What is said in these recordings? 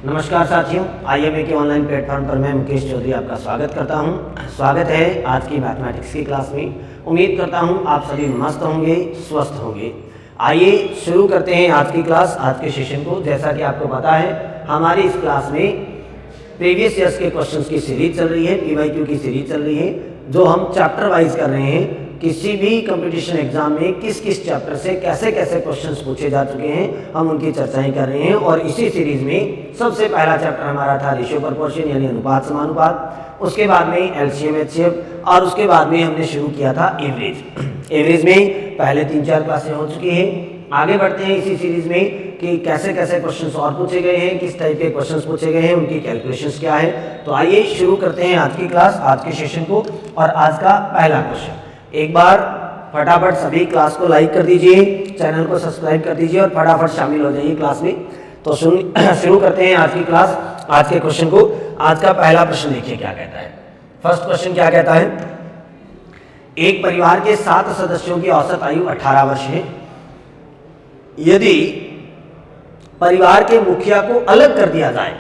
नमस्कार साथियों, आईएमए के ऑनलाइन प्लेटफॉर्म पर मैं मुकेश चौधरी आपका स्वागत करता हूं। स्वागत है आज की मैथमेटिक्स की क्लास में। उम्मीद करता हूं आप सभी मस्त होंगे, स्वस्थ होंगे। आइए शुरू करते हैं आज की क्लास, आज के सेशन को। जैसा कि आपको पता है, हमारी इस क्लास में प्रीवियस ईयर्स के क्वेश्चंस की सीरीज चल रही है, पीवाईक्यू की सीरीज चल रही है, जो हम चैप्टर वाइज कर रहे हैं। किसी भी कंपटीशन एग्जाम में किस किस चैप्टर से कैसे कैसे क्वेश्चंस पूछे जा चुके हैं, हम उनकी चर्चाएं कर रहे हैं। और इसी सीरीज में सबसे पहला चैप्टर हमारा था रेशियो प्रोपोर्शन यानी अनुपात समानुपात, उसके बाद में एलसीएम एचसीएफ, और उसके बाद में हमने शुरू किया था एवरेज। एवरेज में पहले 3-4 क्लासें हो चुकी हैं। आगे बढ़ते हैं इसी सीरीज में कि कैसे कैसे क्वेश्चंस और पूछे गए हैं, किस टाइप के क्वेश्चंस पूछे गए हैं, उनकी कैलकुलेशंस क्या है। तो आइए शुरू करते हैं आज की क्लास, आज के सेशन को। और आज का पहला क्वेश्चन, एक बार फटाफट सभी क्लास को लाइक कर दीजिए, चैनल को सब्सक्राइब कर दीजिए और फटाफट शामिल हो जाइए क्लास में। तो शुरू करते हैं आज की क्लास, आज के क्वेश्चन को। आज का पहला प्रश्न देखिए क्या कहता है। फर्स्ट क्वेश्चन क्या कहता है, एक परिवार के 7 सदस्यों की औसत आयु 18 वर्ष है। यदि परिवार के मुखिया को अलग कर दिया जाए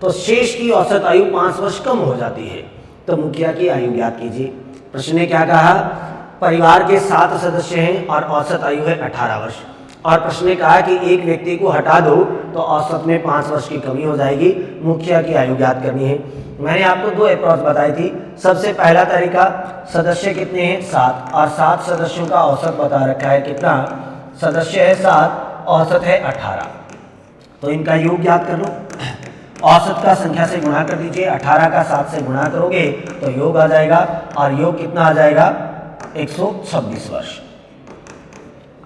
तो शेष की औसत आयु 5 वर्ष कम हो जाती है। तो मुखिया की आयु ज्ञात कीजिए। प्रश्न ने क्या कहा, परिवार के 7 सदस्य हैं और औसत आयु है 18 वर्ष। और प्रश्न ने कहा कि एक व्यक्ति को हटा दो तो औसत में 5 वर्ष की कमी हो जाएगी, मुखिया की आयु ज्ञात करनी है। मैंने आपको 2 अप्रोच बताई थी। सबसे पहला तरीका, सदस्य कितने हैं 7, और 7 सदस्यों का औसत बता रखा है कितना, सदस्य है 7, औसत है 18। तो इनका योग ज्ञात कर लो। औसत का संख्या से गुणा कर दीजिए, 18 का 7 से गुणा करोगे तो योग आ जाएगा, और योग कितना आ जाएगा 126 वर्ष।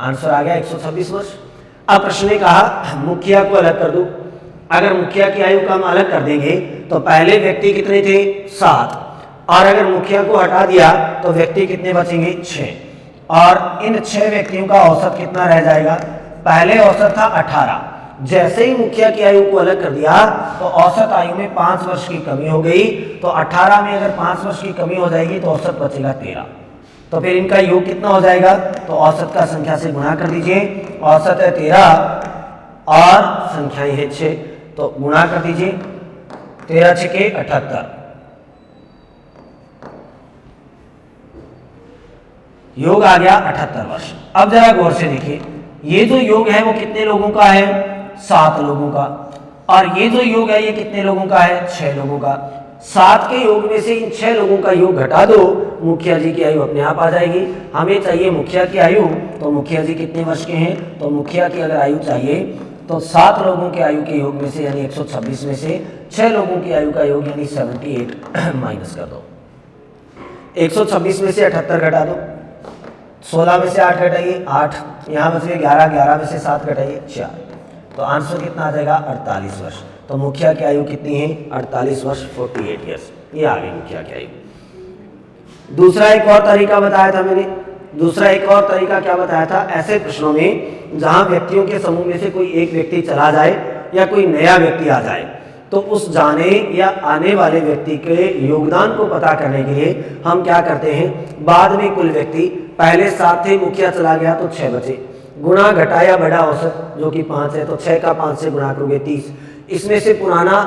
आंसर आ गया 126 वर्ष। अब प्रश्न ने कहा मुखिया को अलग कर दो। अगर मुखिया की आयु कम अलग कर देंगे तो पहले व्यक्ति कितने थे 7, और अगर मुखिया को हटा दिया तो व्यक्ति कितने बचेंगे 6, और इन 6 व्यक्तियों का औसत कितना रह जाएगा। पहले औसत था 18, जैसे ही मुखिया की आयु को अलग कर दिया तो औसत आयु में 5 वर्ष की कमी हो गई। तो 18 में अगर 5 वर्ष की कमी हो जाएगी तो औसत बचेगा 13। तो फिर इनका योग कितना हो जाएगा, तो औसत का संख्या से गुणा कर दीजिए। औसत है 13 और संख्याएं है 6, तो गुणा कर दीजिए। 13 × 6 = 78, योग आ गया 78 वर्ष। अब जरा गौर से देखिए, ये जो योग है वो कितने लोगों का है, 7 लोगों का, और ये जो योग है ये कितने लोगों का है, 6 लोगों का। 7 के योग में से इन 6 लोगों का योग घटा दो, मुखिया जी की आयु अपने आप आ जाएगी। हमें चाहिए मुखिया की आयु, तो मुखिया जी कितने वर्ष के हैं, तो मुखिया की अगर आयु चाहिए तो 7 लोगों के आयु के योग में से यानी 126 में से 6 लोगों की आयु का योग यानी 78 माइनस कर दो। 126 में से 78 घटा दो, 16 में से 8 घटाइए 8, यहाँ बच गए 11, 11 में से 7 घटाइए 4, तो आंसर कितना आ जाएगा 48 वर्ष। तो मुखिया की आयु कितनी है 48 वर्ष, 48 ईयर्स। ये आ गई मुखिया की आयु। दूसरा एक और तरीका बताया था मैंने, दूसरा एक और तरीका क्या बताया था, ऐसे प्रश्नों में जहां व्यक्तियों के समूह में से कोई एक व्यक्ति चला जाए या कोई नया व्यक्ति आ जाए, तो उस जाने या आने वाले व्यक्ति के योगदान को पता करने के लिए हम क्या करते हैं, बाद में कुल व्यक्ति पहले 7 थे, मुखिया चला गया तो 6 बचे, गुणा घटाया बड़ा औसत जो कि 5 है, तो 6 का 5 से गुणा करोगे 30, इसमें से पुराना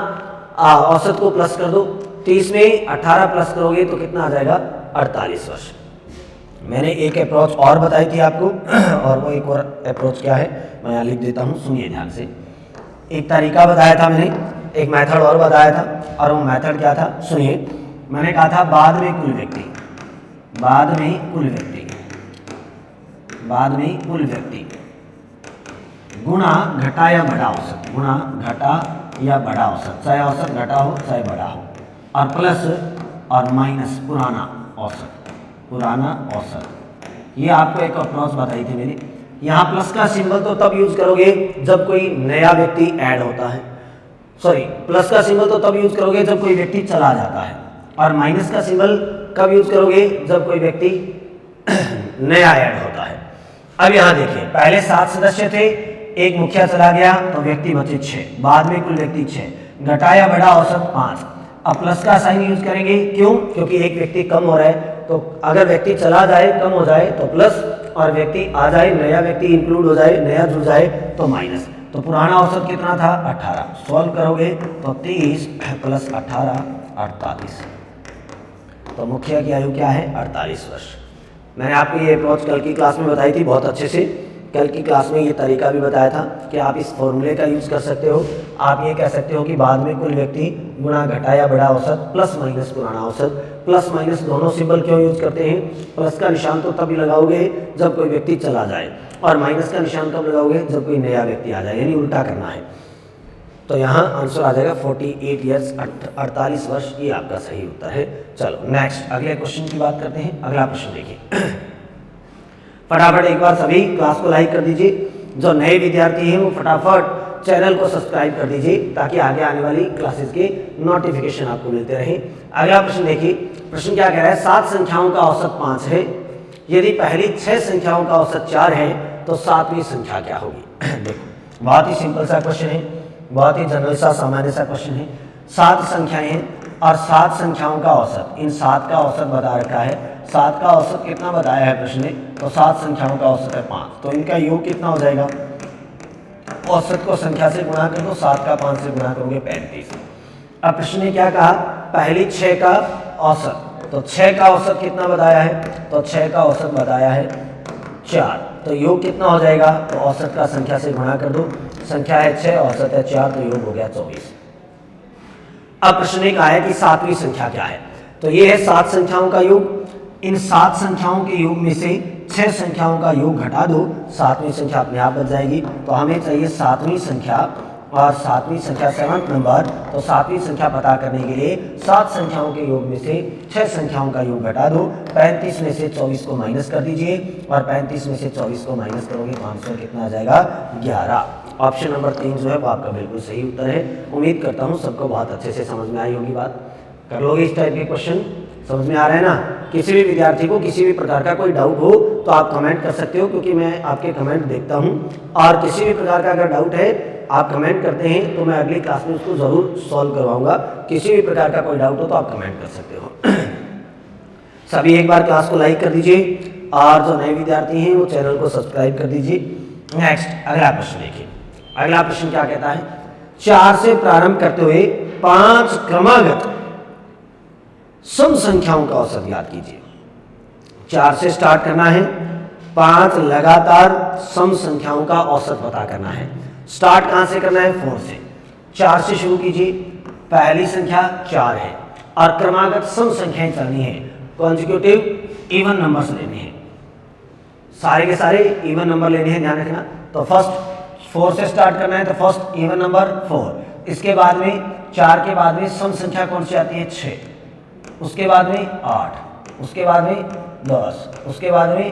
औसत को प्लस कर दो, 30 में 18 प्लस करोगे तो कितना आ जाएगा 48 वर्ष। मैंने एक अप्रोच और बताई थी आपको, और वो एक और अप्रोच क्या है मैं यहाँ लिख देता हूँ, सुनिए ध्यान से। एक तरीका बताया था मैंने, एक मेथड और बताया था, और वो मेथड क्या था सुनिए। मैंने कहा था बाद में कुल व्यक्ति, बाद में कुल व्यक्ति, बाद में कुल व्यक्ति गुणा घटा या बड़ा औसत, गुणा घटा या बड़ा औसत, चाहे औसत घटा हो चाहे बड़ा हो, और प्लस और माइनस पुराना औसत, पुराना औसत। ये आपको एक अप्रोच बताई थी मैंने। यहाँ प्लस का सिंबल तो तब यूज करोगे जब कोई नया व्यक्ति ऐड होता है, सॉरी प्लस का सिंबल तो तब यूज करोगे जब कोई व्यक्ति चला जाता है, और माइनस का सिंबल कब यूज करोगे, जब कोई व्यक्ति नया ऐड होता है। अब यहाँ देखिए, पहले 7 सदस्य थे, एक मुखिया चला गया तो व्यक्ति बचे 6, बाद में कुल व्यक्ति 6, घटाया बड़ा औसत 5। अब प्लस का साइन यूज करेंगे, क्यों, क्योंकि एक व्यक्ति कम हो रहा है, तो अगर व्यक्ति चला जाए कम हो जाए तो प्लस, और व्यक्ति आ जाए नया व्यक्ति इंक्लूड हो जाए, नया जुड़ जाए तो माइनस। तो पुराना औसत कितना था 18, सॉल्व करोगे तो 30 + 18 48। तो मुखिया की आयु क्या है 48 वर्ष। मैंने आपको ये अप्रोच कल की क्लास में बताई थी बहुत अच्छे से। कल की क्लास में ये तरीका भी बताया था कि आप इस फॉर्मूले का यूज़ कर सकते हो। आप ये कह सकते हो कि बाद में कुल व्यक्ति गुणा घटा या बड़ा औसत प्लस माइनस पुराना औसत। प्लस माइनस दोनों सिंबल क्यों यूज करते हैं? प्लस का निशान तो तभी लगाओगे जब कोई व्यक्ति चला जाए, और माइनस का निशान कब लगाओगे जब कोई नया व्यक्ति आ जाए, यानी उल्टा करना है। तो यहाँ आंसर आ जाएगा 48 ईयर्स, 48 वर्ष, ये आपका सही उत्तर है। चलो नेक्स्ट अगले क्वेश्चन की बात करते हैं। अगला प्रश्न देखिए फटाफट एक बार सभी क्लास को लाइक कर दीजिए। जो नए विद्यार्थी हैं वो फटाफट चैनल को सब्सक्राइब कर दीजिए ताकि आगे आने वाली क्लासेस के नोटिफिकेशन आपको मिलते रहें। अगला प्रश्न देखिए, प्रश्न क्या कह रहा है? 7 संख्याओं का औसत 5 है। यदि पहली 6 संख्याओं का औसत 4 है तो 7वीं संख्या क्या होगी? देखो बहुत ही सिंपल सा क्वेश्चन है, बहुत ही जनरल सा सामान्य सा क्वेश्चन है। 7 संख्याएं हैं और 7 संख्याओं का औसत, इन 7 का औसत बता रखा है। 7 का औसत कितना बताया है प्रश्न ने? तो 7 संख्याओं का औसत है 5, तो इनका योग कितना हो जाएगा? औसत को संख्या से गुणा कर दो, 7 का 5 से गुणा करोगे 35। अब प्रश्न ने क्या कहा? पहली 6 का औसत, तो 6 का औसत कितना बताया है? तो 6 का औसत बताया है 4, तो योग कितना हो जाएगा? तो औसत का संख्या से गुणा कर दो, संख्या है 6 औसत है 4, तो योग हो गया 24। अब प्रश्न ने कहा है कि 7वीं संख्या क्या है? तो ये है 7 संख्याओं का योग। इन 7 संख्याओं के योग में से 6 संख्याओं का योग घटा दो, 7वीं संख्या अपने आप बच जाएगी। तो हमें चाहिए 7वीं संख्या, और 7वीं संख्या 7th नंबर। तो 7वीं संख्या पता करने के लिए 7 संख्याओं के योग में से 6 संख्याओं का योग घटा दो। 35 में से 24 को माइनस कर दीजिए, और 35 में से 24 को माइनस करोगे 500 कितना आ जाएगा? 11। ऑप्शन नंबर 3 जो है वो आपका बिल्कुल सही उत्तर है। उम्मीद करता हूँ सबको बहुत अच्छे से समझ में आई होगी बात। कर लोगे इस टाइप के क्वेश्चन? समझ में आ रहा है ना? किसी भी विद्यार्थी को किसी भी प्रकार का कोई डाउट हो तो आप कमेंट कर सकते हो, क्योंकि मैं आपके कमेंट देखता हूं, और किसी भी प्रकार का अगर डाउट है आप कमेंट करते हैं तो मैं अगली क्लास में उसको ज़रूर सॉल्व करवाऊंगा। किसी भी प्रकार का कोई डाउट हो तो आप कमेंट कर सकते हो। सभी एक बार क्लास को लाइक कर दीजिए, और जो नए विद्यार्थी हैं वो चैनल को सब्सक्राइब कर दीजिए। नेक्स्ट अगला प्रश्न देखिए। अगला प्रश्न क्या कहता है? 4 से प्रारंभ करते हुए 5 क्रमागत सम संख्याओं का औसत ज्ञात कीजिए। 4 से स्टार्ट करना है, 5 लगातार सम संख्याओं का औसत पता करना है। स्टार्ट कहां से करना है? 4 से। 4 से शुरू कीजिए। पहली संख्या 4 है और क्रमागत सम संख्याएं चलनी है, कॉन्जिक्यूटिव इवन नंबर्स लेने हैं, सारे के सारे इवन नंबर लेने हैं, ध्यान रखना। तो फर्स्ट 4 से स्टार्ट करना है, तो फर्स्ट इवन नंबर 4। इसके बाद में 4 के बाद में सम संख्या कौन सी आती है? 6। उसके बाद में 8, उसके बाद में 10, उसके बाद में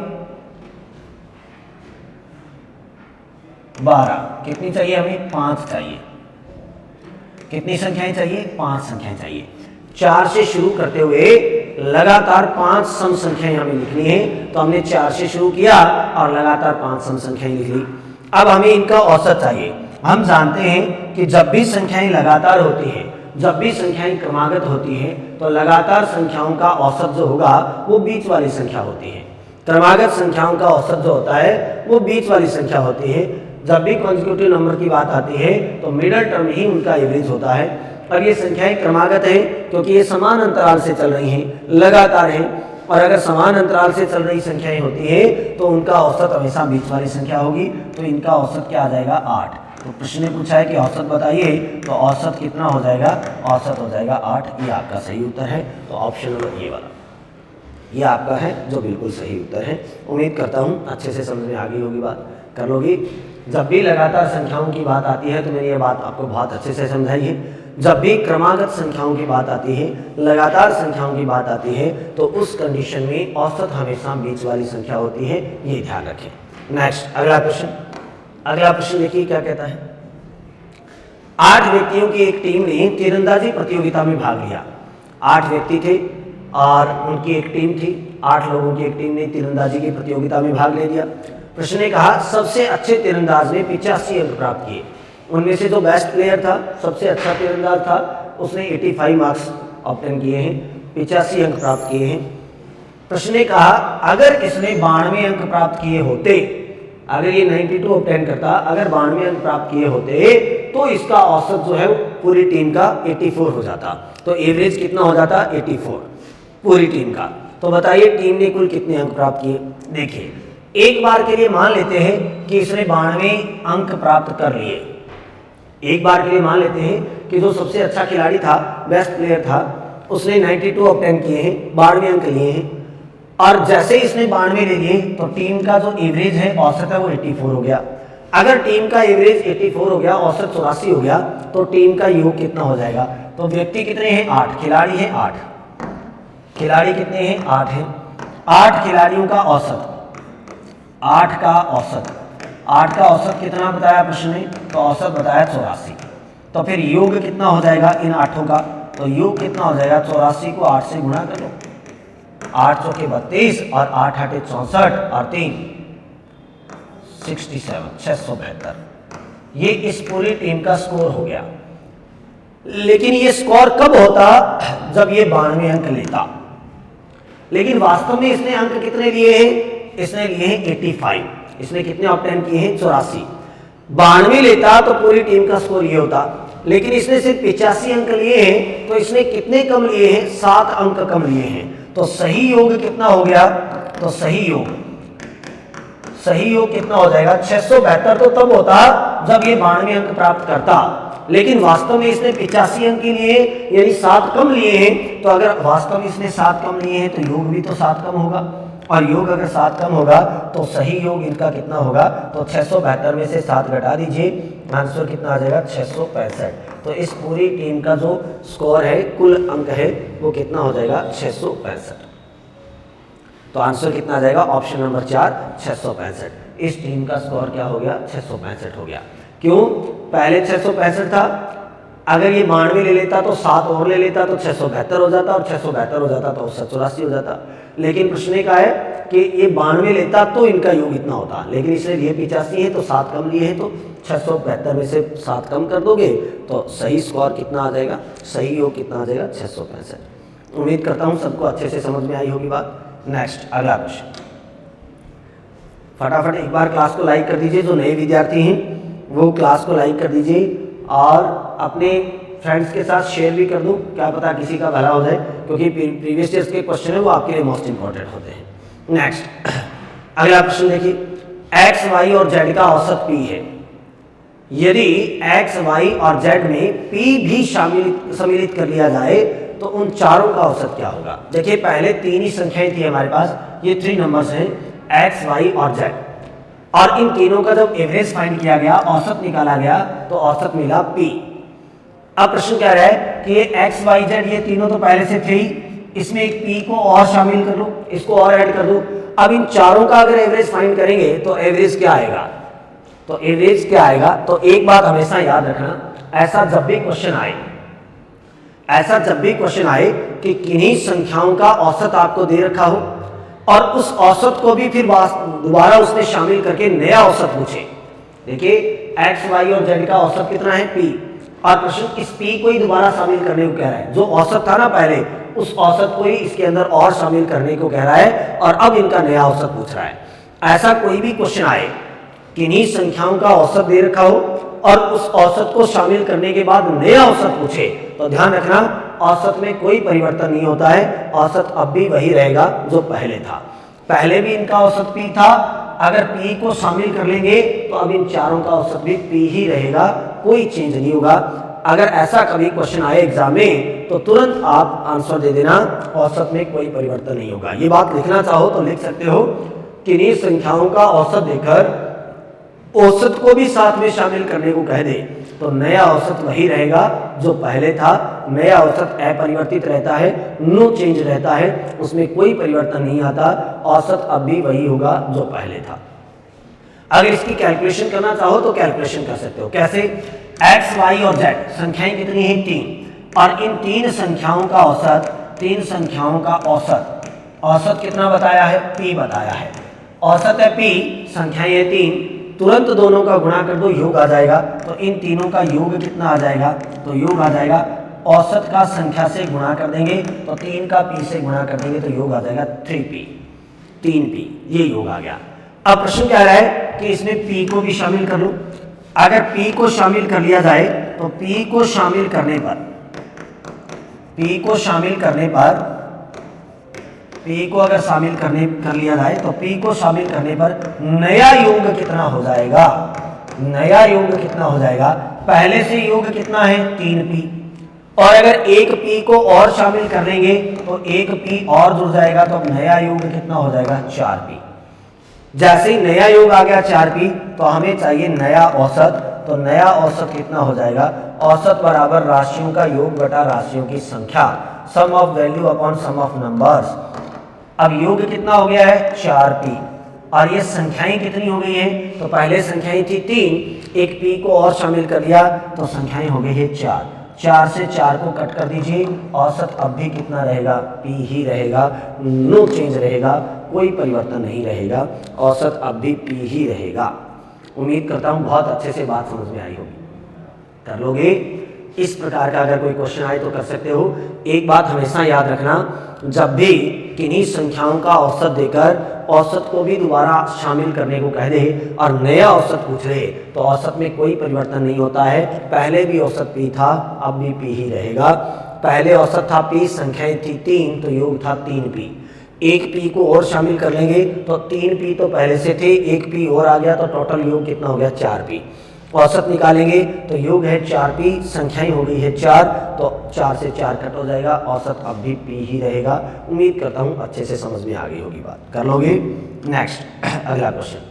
12। कितनी चाहिए हमें? 5 चाहिए। कितनी संख्याएं चाहिए? 5 संख्याएं चाहिए। 4 से शुरू करते हुए लगातार 5 सम संख्याएं हमें लिखनी है, तो हमने 4 से शुरू किया और लगातार 5 सम संख्याएं लिख ली। अब हमें इनका औसत चाहिए। हम जानते हैं कि जब भी संख्याएं लगातार होती हैं, जब भी संख्याएं क्रमागत होती हैं, तो लगातार संख्याओं का औसत जो होगा वो बीच वाली संख्या होती है। क्रमागत संख्याओं का औसत जो होता है वो बीच वाली संख्या होती है। जब भी कॉन्जिक्यूटिव नंबर की बात आती है तो मिडल टर्म ही उनका एवरेज होता है। और ये संख्याएं क्रमागत हैं क्योंकि ये समान अंतराल से चल रही हैं, लगातार हैं। और अगर समान अंतराल से चल रही संख्याएं होती है तो उनका औसत हमेशा बीच वाली संख्या होगी। तो इनका औसत क्या आ जाएगा? 8। तो प्रश्न ने पूछा है कि औसत बताइए, तो औसत कितना हो जाएगा? औसत हो जाएगा 8। ये आपका सही उत्तर है। तो ऑप्शन नंबर ये वाला ये आपका है जो बिल्कुल सही उत्तर है। उम्मीद करता हूँ अच्छे से समझ में आ गई होगी बात। कर लोगी? जब भी लगातार संख्याओं की बात आती है, तो मैंने ये बात आपको बहुत अच्छे से समझाई है। जब भी क्रमागत संख्याओं की बात आती है, लगातार संख्याओं की बात आती है, तो उस कंडीशन में औसत हमेशा बीच वाली संख्या होती है, ये ध्यान रखें। नेक्स्ट अगला प्रश्न। अगला प्रश्न देखिए क्या कहता है। 8 व्यक्तियों की एक टीम ने तीरंदाजी प्रतियोगिता में भाग लिया। 8 व्यक्ति थे और उनकी एक टीम थी। 8 लोगों की एक टीम ने तीरंदाजी की प्रतियोगिता में भाग ले लिया। प्रश्न ने कहा सबसे अच्छे तीरंदाज ने 85 अंक प्राप्त किए। उनमें से जो बेस्ट प्लेयर था, सबसे अच्छा तीरंदाज था, उसने 85 मार्क्स ऑब्टेन किए हैं, 85 अंक प्राप्त किए हैं। प्रश्न ने कहा अगर इसने 92 अंक प्राप्त किए होते अगर ये 92 ऑब्टेन करता, अगर 92 अंक प्राप्त किए होते तो इसका औसत जो है पूरी टीम का 84 हो जाता। तो एवरेज कितना हो जाता? 84 पूरी टीम का। तो बताइए टीम ने कुल कितने अंक प्राप्त किए? देखिए एक बार के लिए मान लेते हैं कि इसने 92 अंक प्राप्त कर लिए। एक बार के लिए मान लेते हैं कि जो सबसे अच्छा खिलाड़ी था, बेस्ट प्लेयर था, उसने 92 ऑब्टेन किए हैं, 92 अंक लिए हैं, और जैसे ही इसने 92 ले लिए तो टीम का जो एवरेज है, औसत है, वो 84 हो गया। अगर टीम का एवरेज 84 हो गया, औसत 84 हो गया, तो टीम का योग कितना हो जाएगा? तो व्यक्ति कितने हैं? 8 खिलाड़ी हैं, 8 खिलाड़ी कितने हैं? 8 हैं। 8 खिलाड़ियों का औसत, 8 का औसत, 8 का औसत कितना बताया प्रश्न में? तो औसत बताया 84। तो फिर योग कितना हो जाएगा इन 8 का? तो योग कितना हो जाएगा? 84 को 8 से गुणा कर लो, 8 चौके 32 और 8 आठे 64 और 3 67, 672। ये इस पूरी टीम का स्कोर हो गया। लेकिन ये स्कोर कब होता? जब ये 92 अंक लेता। लेकिन वास्तव में इसने अंक कितने लिए हैं? इसने लिए हैं 85। इसने कितने ऑब्टेन किए हैं? 84। 92 लेता तो पूरी टीम का स्कोर ये होता, लेकिन इसने सिर्फ 85 अंक लिए हैं। तो इसने कितने कम लिए हैं? 7 अंक कम लिए हैं। तो सही योग कितना हो गया? तो सही योग कितना हो जाएगा? 672 तो तब होता जब ये 92 अंक प्राप्त करता, लेकिन वास्तव में इसने 85 अंक के लिए यानी 7 कम लिए हैं। तो अगर वास्तव में इसने 7 कम लिए हैं तो योग भी तो 7 कम होगा, और योग अगर 7 कम होगा तो सही योग इनका कितना होगा? तो 672 में से 7 घटा दीजिए, आंसर कितना आ जाएगा? 665। तो इस पूरी टीम का जो स्कोर है, कुल अंक है, वो कितना हो जाएगा? 665। तो आंसर कितना आ जाएगा? Option number 4 665। इस टीम का स्कोर क्या हो गया? 665 हो गया। क्यों? पहले 665 था, अगर ये 92 ले लेता तो 7 और ले लेता तो 672 हो जाता, और 672 हो जाता तो 84 हो जाता। लेकिन प्रश्न का है कि ये 92 लेता तो इनका योग इतना होता, लेकिन इसने लिए 85 है तो 7 कम लिए हैं, तो 672 में से 7 कम कर दोगे तो सही स्कोर कितना आ जाएगा? सही योग कितना आ जाएगा? 665। उम्मीद करता हूँ सबको अच्छे से समझ में आई होगी बात। नेक्स्ट अगला प्रश्न, फटाफट एक बार क्लास को लाइक कर दीजिए। जो नए विद्यार्थी हैं वो क्लास को लाइक कर दीजिए और अपने फ्रेंड्स के साथ शेयर भी कर दूं, क्या पता किसी का भला हो जाए, क्योंकि प्रीवियस ईयर्स के क्वेश्चन है वो आपके लिए मोस्ट इंपॉर्टेंट होते हैं। नेक्स्ट अगला प्रश्न देखिए, एक्स वाई और जेड का औसत पी है। यदि एक्स वाई और जेड में पी भी सम्मिलित कर लिया जाए तो उन चारों का औसत क्या होगा? देखिए पहले 3 ही संख्याएं थी हमारे पास, ये 3 नंबर्स हैं, एक्स वाई और जेड, और इन तीनों का जब एवरेज फाइंड किया गया, औसत निकाला गया, तो औसत मिला P। अब प्रश्न क्या रहा है कि ये एक्स वाई जेड ये तीनों तो पहले से थे ही, इसमें एक P को और शामिल कर लो, इसको और ऐड कर दो। अब इन चारों का अगर एवरेज फाइंड करेंगे तो एवरेज क्या आएगा? तो एवरेज क्या आएगा? तो एक बात हमेशा याद रखना, ऐसा जब भी क्वेश्चन आए कि किन्हीं संख्याओं का औसत आपको दे रखा हो और उस औसत को भी फिर दोबारा उसने शामिल करके नया औसत पूछे। देखिए एक्स वाई और जेड का औसत कितना है? P, और प्रश्न इस P को ही दोबारा शामिल करने को कह रहा है। जो औसत था ना पहले, उस औसत को ही इसके अंदर और शामिल करने को कह रहा है, और अब इनका नया औसत पूछ रहा है। ऐसा कोई भी क्वेश्चन आए, किन्हीं संख्याओं का औसत दे रखा हो और उस औसत को शामिल करने के बाद नया औसत पूछे, तो ध्यान रखना औसत में कोई परिवर्तन नहीं होता है, औसत अब भी वही रहेगा जो पहले था। पहले भी इनका औसत P था, अगर P को शामिल कर लेंगे तो अब इन चारों का औसत भी P ही रहेगा, कोई चेंज नहीं होगा। अगर ऐसा कभी क्वेश्चन आए एग्जाम में तो तुरंत आप आंसर दे देना, औसत में कोई परिवर्तन नहीं होगा। ये बात लिखना चाहो तो लिख सकते हो, किन्हीं संख्याओं का औसत देकर औसत को भी साथ में शामिल करने को कह दे तो नया औसत वही रहेगा जो पहले था। नया औसत अपरिवर्तित रहता है, नो चेंज रहता है, उसमें कोई परिवर्तन नहीं आता, औसत अब भी वही होगा जो पहले था। अगर इसकी कैलकुलेशन करना चाहो तो कैलकुलेशन कर सकते हो। कैसे? एक्स वाई और जेड संख्याएं कितनी हैं? 3, और इन 3 संख्याओं का औसत कितना बताया है? P बताया है। औसत है P, संख्याएं हैं 3, तुरंत दोनों का गुणा कर दो, योग आ जाएगा। तो इन तीनों का योग कितना आ जाएगा? तो योग आ जाएगा, औसत का संख्या से गुणा कर देंगे तो 3 का P से गुणा कर देंगे तो योग आ जाएगा 3P, ये योग आ गया। अब प्रश्न क्या रहा है कि इसमें p को भी शामिल कर लो। अगर p को शामिल कर लिया जाए तो p को शामिल करने पर p को अगर शामिल कर लिया जाए तो p को शामिल करने पर नया योग कितना हो जाएगा? नया योग कितना हो जाएगा? पहले से योग कितना है? 3p, और अगर एक p को और शामिल कर लेंगे तो एक p और जुड़ जाएगा, तो अब नया योग कितना हो जाएगा? 4p। जैसे ही नया योग आ गया 4p, तो हमें चाहिए नया औसत। तो नया औसत कितना हो जाएगा? औसत बराबर राशियों का योग बटा राशियों की संख्या, sum of value upon sum of numbers. अब योग कितना हो गया है? 4p, और ये संख्याएं कितनी हो गई हैं? तो पहले संख्याएं थी 3, एक p को और शामिल कर लिया तो संख्याएं हो गई है 4। 4 से 4 को कट कर दीजिए, औसत अब भी कितना रहेगा? p ही रहेगा, नो चेंज रहेगा, कोई परिवर्तन नहीं रहेगा, औसत अब भी p ही रहेगा। उम्मीद करता हूं बहुत अच्छे से बात समझ में आई होगी। कर लोगे? इस प्रकार का अगर कोई क्वेश्चन आए तो कर सकते हो। एक बात हमेशा याद रखना, जब भी किन्हीं संख्याओं का औसत देकर औसत को भी दोबारा शामिल करने को कह दे और नया औसत पूछ ले तो औसत में कोई परिवर्तन नहीं होता है। पहले भी औसत p था, अब भी p ही रहेगा। पहले औसत था p, संख्याएं थी 3, तो योग था 3p। एक p को और शामिल कर लेंगे तो 3p तो पहले से थे, एक p और आ गया तो टोटल योग कितना हो गया? 4p। औसत निकालेंगे तो योग है 4p, संख्याएं हो गई है 4, तो 4 से 4 कट हो जाएगा, औसत अब भी p ही रहेगा। उम्मीद करता हूं अच्छे से समझ में आ गई होगी बात। कर लोगे? नेक्स्ट अगला क्वेश्चन।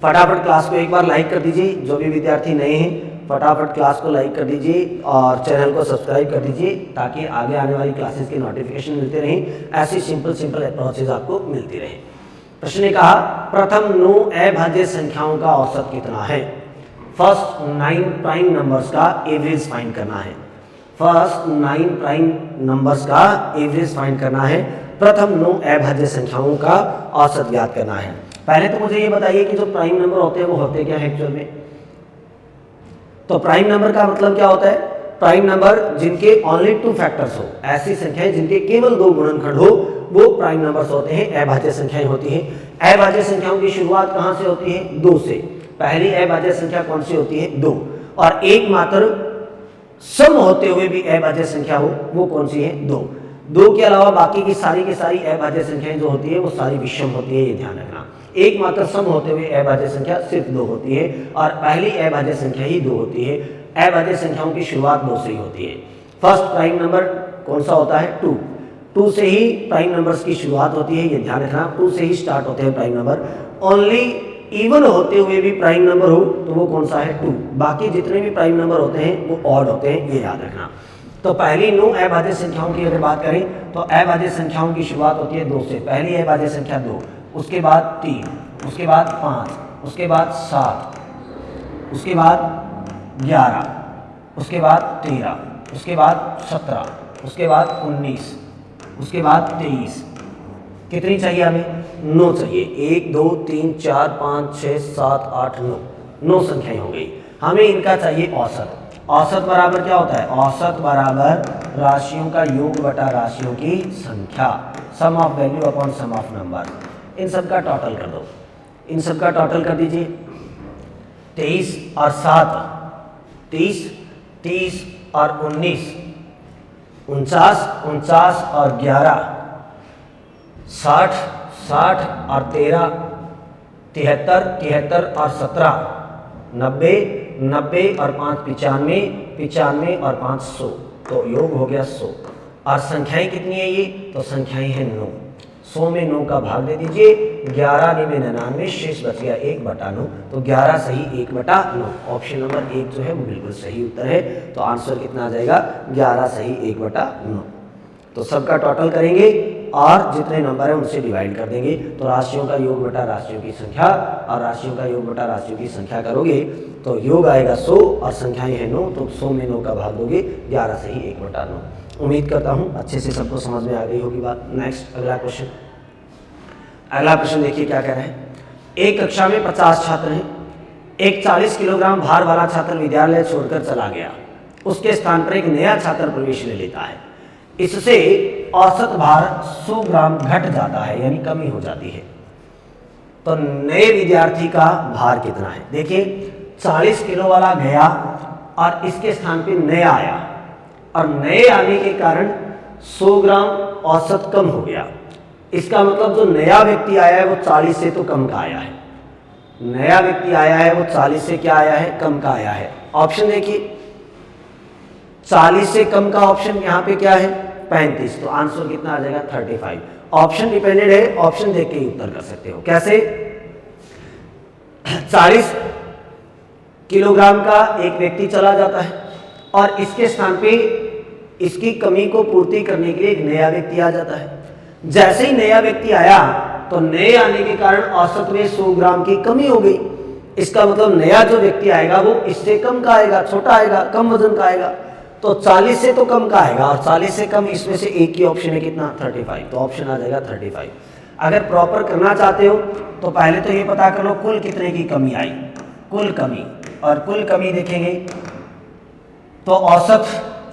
फटाफट क्लास को एक बार लाइक कर दीजिए, जो भी विद्यार्थी नए हैं फटाफट क्लास को लाइक कर दीजिए और चैनल को सब्सक्राइब कर दीजिए, ताकि आगे आने वाली क्लासेस के नोटिफिकेशन मिलते रहें, ऐसी सिंपल अप्रोचेज आपको मिलती रहे। प्रश्न ने कहा प्रथम 9 अभाज्य संख्याओं का औसत कितना है? फर्स्ट 9 प्राइम नंबर्स का एवरेज फाइंड करना है। फर्स्ट 9 प्राइम नंबर्स का एवरेज फाइंड करना है। प्रथम 9 अभाज्य संख्याओं का औसत ज्ञात करना है। पहले तो मुझे ये बताइए कि जो प्राइम नंबर होते हैं वो होते क्या है एक्चुअल में? तो प्राइम नंबर का मतलब क्या होता है? प्राइम नंबर जिनके ओनली 2 फैक्टर्स हो, ऐसी संख्याएं जिनके केवल 2 गुणनखंड हो, वो प्राइम नंबर्स होते हैं, अभाज्य संख्याएं होती हैं। अभाज्य संख्याओं की शुरुआत कहां से होती है? 2 से। पहली अभाज्य संख्या कौन सी होती है? 2। और एकमात्र सम होते हुए भी अभाज्य संख्या हो, वो कौन सी है? 2। 2 के अलावा बाकी की सारी अभाज्य संख्याएं जो होती है वो सारी विषम होती है, ये ध्यान रखना। एकमात्र सम होते हुए अभाज्य संख्या सिर्फ 2 होती है, और पहली अभाज्य संख्या ही 2 होती है। अभाज्य संख्याओं की शुरुआत 2 से ही होती है। फर्स्ट प्राइम नंबर कौन सा होता है? 2। 2 से ही प्राइम नंबर्स की शुरुआत होती है, ये ध्यान रखना। 2 से ही स्टार्ट होते हैं प्राइम नंबर। ओनली इवन होते हुए भी प्राइम नंबर हो तो वो कौन सा है? 2। बाकी जितने भी प्राइम नंबर होते हैं वो ऑड होते हैं, ये याद रखना। तो पहली 9 अभाज्य संख्याओं की अगर बात करें तो अभाज्य संख्याओं की शुरुआत होती है 2 से। पहली अभाज्य संख्या 2, उसके बाद 3, उसके बाद 5, उसके बाद 7, उसके बाद 11, उसके बाद 13, उसके बाद 17, उसके बाद 19, उसके बाद 23। कितनी चाहिए हमें? 9 चाहिए। 1 2 3 4 5 6 7 8 9, 9 संख्याएं हो गई। हमें इनका चाहिए औसत। औसत बराबर क्या होता है? औसत बराबर राशियों का योग बटा राशियों की संख्या, sum of value upon sum of number. इन सब का टोटल कर दो, इन सब का टोटल कर दीजिए। 23 और 7 30, 30 और 19 49, 49 और 11 60, 60 और 13 73, 73 और 17 90, 90 और 5 95, 95 और 5 100, तो योग हो गया 100। और संख्याएं कितनी है ये? तो संख्याएं हैं 9। 100 में 9 का भाग दे दीजिए, 11 में 99, शेष बच गया 1/9, तो 11 सही 1/9। ऑप्शन नंबर 1 जो है वो बिल्कुल सही उत्तर है। तो आंसर कितना आ जाएगा? 11 सही 1/9। तो सबका टोटल करेंगे और जितने नंबर है उनसे डिवाइड कर देंगे, तो राशियों का योग बटा राशियों की संख्या और राशियों का योग बटा राशियों की संख्या करोगे तो योग आएगा 100 और संख्याएं हैं 9, तो 100 में 9 का भाग दोगे, 11 सही 1/9। उम्मीद करता हूं अच्छे से सबको समझ में आ गई होगी बात। नेक्स्ट अगला क्वेश्चन। अगला प्रश्न देखिए क्या कह रहे हैं। एक कक्षा में 50 छात्र हैं। एक 40 किलोग्राम भार वाला छात्र विद्यालय छोड़कर चला गया। उसके स्थान पर एक नया छात्र प्रवेश ले लेता है। इससे औसत भार 100 ग्राम घट जाता है, यानी कमी हो जाती है। तो नए विद्यार्थी का भार कितना है। देखिए 40 किलो वाला गया और इसके स्थान पे नया आया और नए आने के कारण 100 ग्राम औसत कम हो गया। इसका मतलब जो नया व्यक्ति आया है वो 40 से तो कम का आया है। नया व्यक्ति आया है वो 40 से क्या आया है, कम का आया है। ऑप्शन देखिए 40 से कम का ऑप्शन यहाँ पे क्या है 35, तो आंसर कितना आ जाएगा 35। ऑप्शन डिपेंडेंट है, ऑप्शन देख के ही उत्तर कर सकते हो। कैसे 40 किलोग्राम का एक व्यक्ति चला जाता है और इसके स्थान पे इसकी कमी को पूर्ति करने के लिए एक नया व्यक्ति आ जाता है। जैसे ही नया व्यक्ति आया तो नए आने के कारण औसत में 100 ग्राम की कमी हो गई। इसका मतलब नया जो व्यक्ति आएगा वो इससे कम का आएगा, छोटा आएगा, कम वजन का आएगा। तो 40 से तो कम का आएगा और 40 से कम इसमें से एक ही ऑप्शन है कितना 35, तो ऑप्शन आ जाएगा 35। अगर प्रॉपर करना चाहते हो तो पहले तो ये पता कर लो कुल कितने की कमी आई, कुल कमी, और कुल कमी देखेंगे तो औसत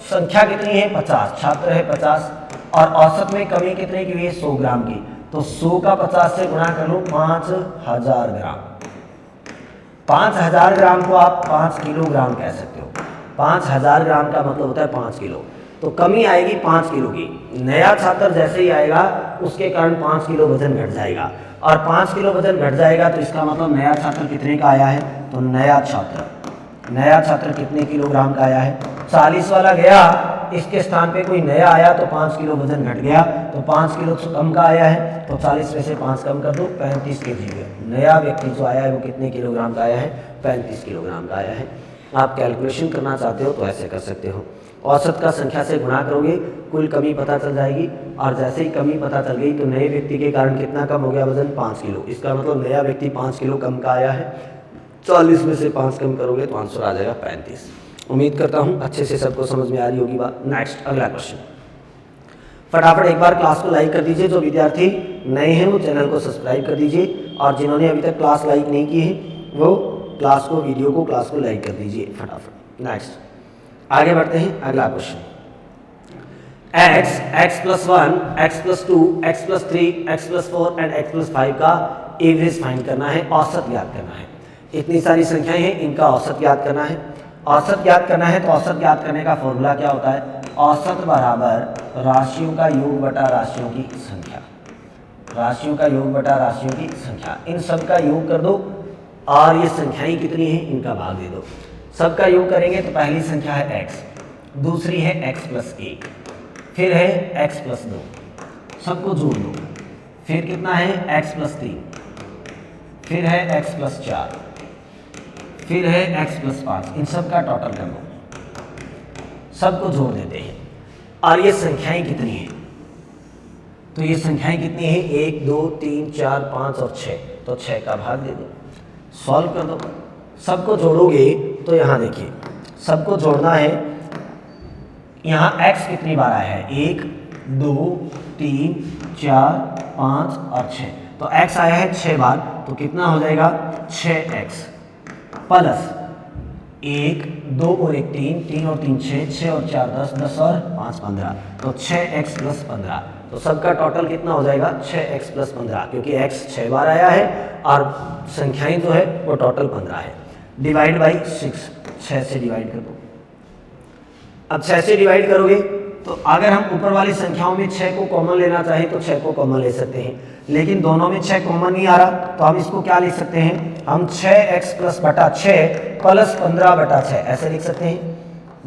संख्या कितनी है 50, छात्र है 50 और औसत में कमी कितने की हुई है 100 ग्राम की। तो 100 का 50 से गुणा कर लो 5000 ग्राम। 5000 ग्राम को आप 5 किलोग्राम कह सकते हो। 5000 ग्राम का मतलब होता है 5 किलो। तो कमी आएगी 5 किलो की। नया छात्र जैसे ही आएगा उसके कारण 5 किलो वजन घट जाएगा और 5 किलो वजन घट जाएगा तो इसका मतलब नया छात्र कितने का आया है, तो नया छात्र कितने किलोग्राम का आया है। 40 वाला गया, इसके स्थान पे कोई नया आया तो 5 किलो वजन घट गया, तो 5 किलो कम का आया है, तो 40 में से 5 कम कर दो 35 kg। नया व्यक्ति जो आया है वो कितने किलोग्राम का आया है, 35 किलोग्राम का आया है। आप कैलकुलेशन करना चाहते हो तो ऐसे कर सकते हो। औसत का संख्या से गुणा करोगे, कुल कमी पता चल जाएगी और जैसे ही कमी पता चल गई तो नए व्यक्ति के कारण कितना कम हो गया वजन, 5 किलो। इसका मतलब नया व्यक्ति 5 किलो कम का आया है। 40 में से 5 कम करोगे तो आंसर आ जाएगा 35। उम्मीद करता हूँ अच्छे से सबको समझ में आ रही होगी बात। नेक्स्ट अगला क्वेश्चन, फटाफट एक बार क्लास को लाइक कर दीजिए। जो विद्यार्थी नए हैं वो चैनल को सब्सक्राइब कर दीजिए और जिन्होंने अभी तक क्लास लाइक नहीं की है वो क्लास को लाइक कर दीजिए फटाफट। नेक्स्ट आगे बढ़ते हैं, अगला question, x plus 1, x plus 2, x plus 3, x plus 4 and x plus 5 का एवरेज फाइंड करना है, औसत ज्ञात करना है। इतनी सारी संख्याएं हैं, इनका औसत ज्ञात करना है। औसत ज्ञात करना है तो औसत ज्ञात करने का फॉर्मूला क्या होता है, औसत बराबर राशियों का योग बटा राशियों की संख्या। राशियों का योग बटा राशियों की संख्या, इन सब का योग कर दो और ये संख्याएं कितनी हैं इनका भाग दे दो। सबका योग करेंगे तो पहली संख्या है x, दूसरी है x प्लस 1, फिर है x प्लस 2, सबको जोड़ दो, फिर कितना है x प्लस 3, फिर है x प्लस 4, फिर है x प्लस 5, इन सब का टोटल कर दो, सबको जोड़ देते हैं और ये संख्याएं कितनी हैं, तो ये संख्याएं कितनी हैं 1 2 3 4 5 और 6, तो 6 का भाग दे दो, सॉल्व कर दो। सबको जोड़ोगे तो यहाँ देखिए सबको जोड़ना है, यहाँ x कितनी बार आया है 1 2 3 4 5 और 6, तो x आया है 6 बार, तो कितना हो जाएगा 6x प्लस 1 2 और 1 3, 3 और 3 6, 6 और 4 10, 10 और 5 15, तो 6x प्लस 15, तो सबका टोटल कितना हो जाएगा 6x प्लस 15, क्योंकि x 6 बार आया है और संख्याएं जो है वो टोटल 15 है। डिवाइड बाई 6, 6 से डिवाइड कर दो। अब 6 से डिवाइड करोगे तो अगर हम ऊपर वाली संख्याओं में 6 को कॉमन लेना चाहें तो 6 को कॉमन ले सकते हैं, लेकिन दोनों में 6 कॉमन नहीं आ रहा तो हम इसको क्या लिख सकते हैं, हम 6x प्लस बटा 6 प्लस 15 बटा 6 ऐसे लिख सकते हैं।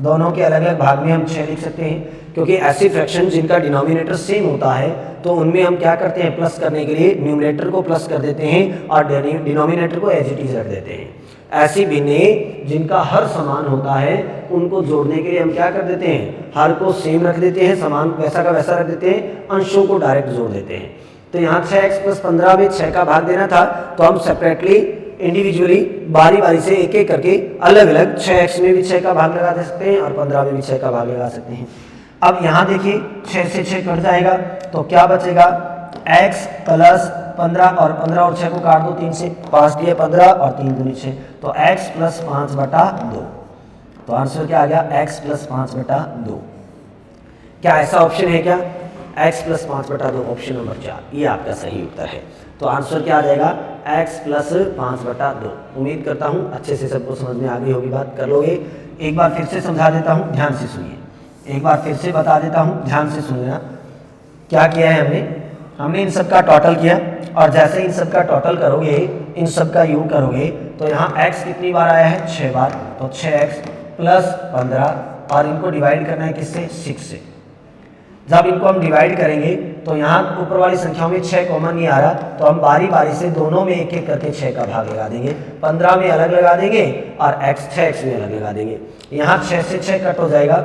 दोनों के अलग अलग भाग में हम 6 लिख सकते हैं, क्योंकि ऐसी फ्रैक्शन जिनका डिनोमिनेटर सेम होता है तो उनमें हम क्या करते हैं, प्लस करने के लिए न्यूमरेटर को प्लस कर देते हैं और डिनोमिनेटर को एज इट इज रख देते हैं। ऐसी भिन्नें जिनका हर समान होता है उनको जोड़ने के लिए हम क्या कर देते हैं, हर को सेम रख देते हैं, समान वैसा का वैसा रख देते हैं, अंशों को डायरेक्ट जोड़ देते हैं। तो यहाँ 6x प्लस 15 में 6 का भाग देना था तो हम सेपरेटली इंडिविजुअली बारी बारी से एक एक करके अलग अलग 6x में भी 6 का भाग लगा दे सकते हैं और 15 में भी 6 का भाग लगा सकते हैं। अब यहाँ देखिए 6 से 6 कट जाएगा तो क्या बचेगा, x प्लस 15 और 15 और 6 को काट दो 3 से, 5 दिए 15 और 3 दूनी 6, तो x प्लस 5 बटा 2, तो आंसर क्या आ गया x प्लस 5 बटा 2। क्या ऐसा ऑप्शन है क्या, x प्लस 5 बटा 2, ऑप्शन नंबर 4 ये आपका सही उत्तर है। तो आंसर क्या आ जाएगा x प्लस 5/2। उम्मीद करता हूँ अच्छे से सबको समझ में आ गई होगी, बात कर लोगे। एक बार फिर से समझा देता हूँ, ध्यान से सुनिए। एक बार फिर से बता देता हूँ, ध्यान से सुनिए। क्या किया है हमने इन सब का टोटल किया, और जैसे इन सब का टोटल करोगे, इन सब का योग करोगे, तो यहाँ x कितनी बार आया है 6 बार, तो 6x प्लस 15, और इनको डिवाइड करना है किससे 6 से। जब इनको हम डिवाइड करेंगे तो यहाँ ऊपर वाली संख्याओं में 6 कॉमन नहीं आ रहा, तो हम बारी बारी से दोनों में एक एक करके 6 का भाग लगा देंगे। 15 में अलग लगा देंगे और 6x में अलग लगा देंगे। यहाँ 6 से 6 कट हो जाएगा,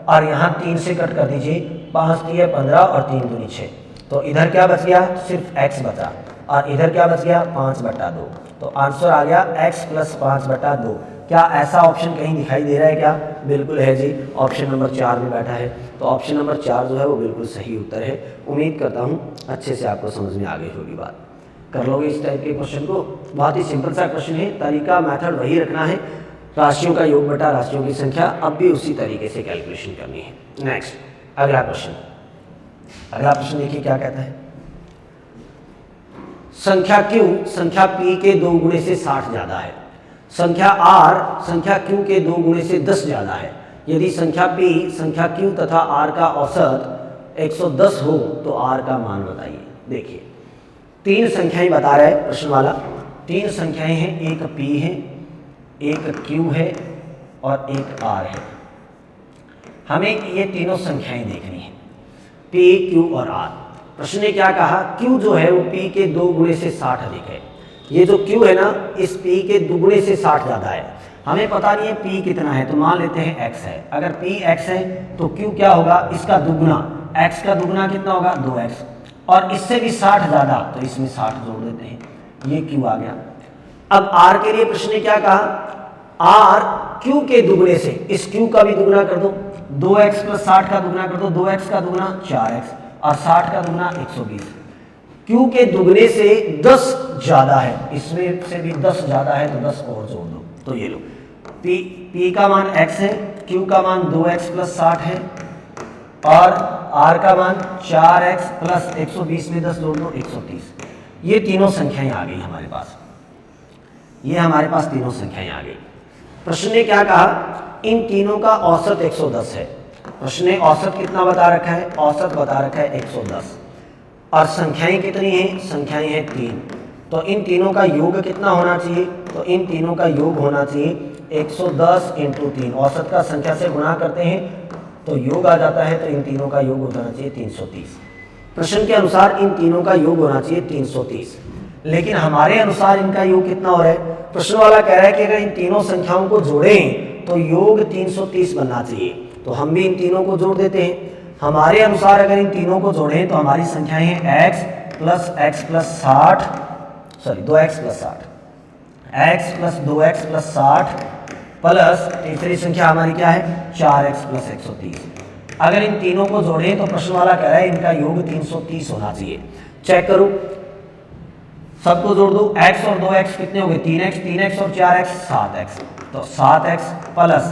और यहाँ 3 से कट कर दीजिए, 5 3 15 और 3 दूनी 6। तो इधर क्या बच गया, सिर्फ x बचा, और इधर क्या बच गया 5/2। तो आंसर आ गया x प्लस 5/2। क्या ऐसा ऑप्शन कहीं दिखाई दे रहा है क्या? बिल्कुल है जी, ऑप्शन नंबर 4 में बैठा है। तो ऑप्शन नंबर 4 जो है वो बिल्कुल सही उत्तर है। उम्मीद करता हूँ अच्छे से आपको समझ में आ गई होगी बात। कर लोगे इस टाइप के क्वेश्चन को। बहुत ही सिंपल सा क्वेश्चन है, तरीका मेथड वही रखना है, राशियों का योग बटा राशियों की संख्या, अब भी उसी तरीके से कैलकुलेशन करनी है। नेक्स्ट अगला प्रश्न, अगला प्रश्न देखिए क्या कहता है। संख्या Q संख्या P के 2 गुणे से 60 ज्यादा है। संख्या R संख्या Q के 2 गुणे से 10 ज्यादा है। यदि संख्या P संख्या Q तथा R का औसत 110 हो तो R का मान बताइए। देखिए 3 संख्याएं बता रहा है प्रश्न वाला। 3 संख्याएं हैं, एक P है, एक Q है और एक R है। हमें ये तीनों संख्याएं देखनी है, P, Q और R। प्रश्न ने क्या कहा, Q जो है वो P के 2 गुणे से 60 अधिक है। ये जो Q है ना, इस P के दुगुणे से 60 ज़्यादा है। हमें पता नहीं है P कितना है, तो मान लेते हैं X है। अगर P X है तो Q क्या होगा, इसका दुगुना, X का दुगुना कितना होगा 2X, और इससे भी 60 ज़्यादा, तो इसमें 60 जोड़ देते हैं, ये Q आ गया। अब R के लिए प्रश्न ने क्या कहा, R Q के दुगुने से, इस Q का भी दुगुना कर दो, 2x प्लस 60 का दुगुना कर दो, 2x का दुगुना 4x और 60 का दुगुना 120। Q के दुगने से 10 ज्यादा है, इसमें से भी 10 ज्यादा है, तो 10 और जोड़ दो, तो ये लो P का मान x है, Q का मान 2x प्लस 60 है, और R का मान 4x प्लस 120 में 10 जोड़ दो 130। ये तीनों संख्याएं आ गई हमारे पास, ये हमारे पास तीनों संख्याएं आ गई। प्रश्न ने क्या कहा, इन तीनों का औसत 110 है। प्रश्न ने औसत कितना बता रखा है, औसत बता रखा है 110, और संख्याएं कितनी हैं, संख्याएं हैं 3। तो इन तीनों का योग कितना होना चाहिए, तो इन तीनों का योग होना चाहिए 110 इंटू 3। औसत का संख्या से गुणा करते हैं तो योग आ जाता है, तो इन तीनों का योग होना चाहिए 330। प्रश्न के अनुसार इन तीनों का योग होना चाहिए 330, लेकिन हमारे अनुसार इनका योग कितना हो रहा है। प्रश्न वाला कह रहा है कि अगर इन तीनों संख्याओं को जोड़ें तो योग 330 बनना चाहिए, तो हम भी इन तीनों को जोड़ देते हैं। हमारे अनुसार अगर इन तीनों को जोड़ें तो हमारी संख्याएं हैं x plus 60, sorry 2x plus 60, x plus 2x plus 60 plus तीसरी संख्या हमारी क्या है 4x प्लस 130। अगर इन तीनों को जोड़ें तो प्रश्न वाला कह रहा है इनका योग 330 होना चाहिए। चेक करो, सबको जोड़ दो, x और 2x कितने हो गए 3x और 4x 7x, तो 7x प्लस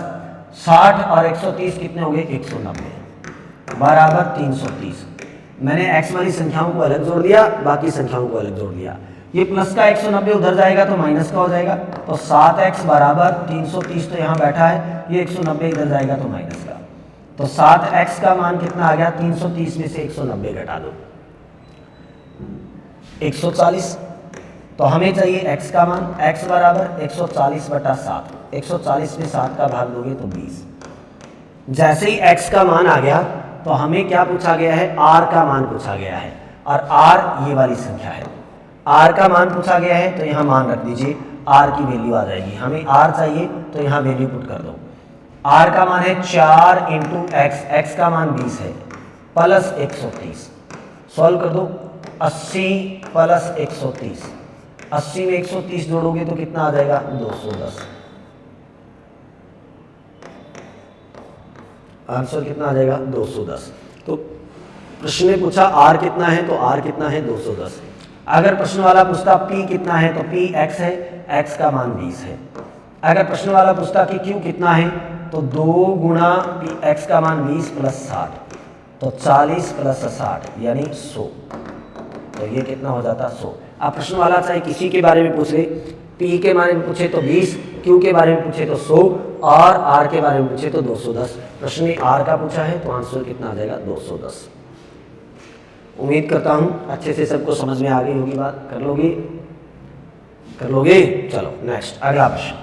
60 और 130 कितने हो गए 190 बराबर 330। मैंने x वाली संख्याओं को अलग जोड़ दिया, बाकी संख्याओं को अलग जोड़ दिया। ये प्लस का 190 उधर जाएगा तो माइनस का हो जाएगा, तो 7x बराबर 330 तो यहाँ बैठा है, ये 190 इधर जाएगा तो माइनस का, तो 7x का मान कितना आ गया 330 में से 190 घटा दो 140। तो हमें चाहिए x का मान, x बराबर 140/7, 140 में 7 का भाग दोगे तो 20। जैसे ही x का मान आ गया तो हमें क्या पूछा गया है, r का मान पूछा गया है, और r ये वाली संख्या है, r का मान पूछा गया है, तो यहाँ मान रख दीजिए, r की वैल्यू आ जाएगी। हमें r चाहिए तो यहाँ वैल्यू पुट कर दो। r का मान है 4 इंटू x का मान 20 है, प्लस 130, सॉल्व कर दो, 80 प्लस 130, 80 में 130 जोड़ोगे तो कितना आ जाएगा 210। आंसर कितना आ जाएगा 210। तो प्रश्न ने पूछा r कितना है, तो r कितना है 210। अगर प्रश्न वाला पूछता p कितना है, तो p x है, x का मान 20 है। अगर प्रश्न वाला पूछता कि q कितना है, तो 2 गुणा x का मान 20 प्लस 60, तो 40 प्लस 60 यानी 100, तो ये कितना हो जाता 100। अब प्रश्न वाला चाहे किसी के बारे में पूछ ले, P के बारे में पूछे तो 20, Q के बारे में पूछे तो 100 और R के बारे में पूछे तो 210। प्रश्न में R का पूछा है तो आंसर कितना आ जाएगा 210। उम्मीद करता हूं अच्छे से सबको समझ में आ गई होगी बात। कर लोगे? कर लोगे? चलो नेक्स्ट अगला प्रश्न।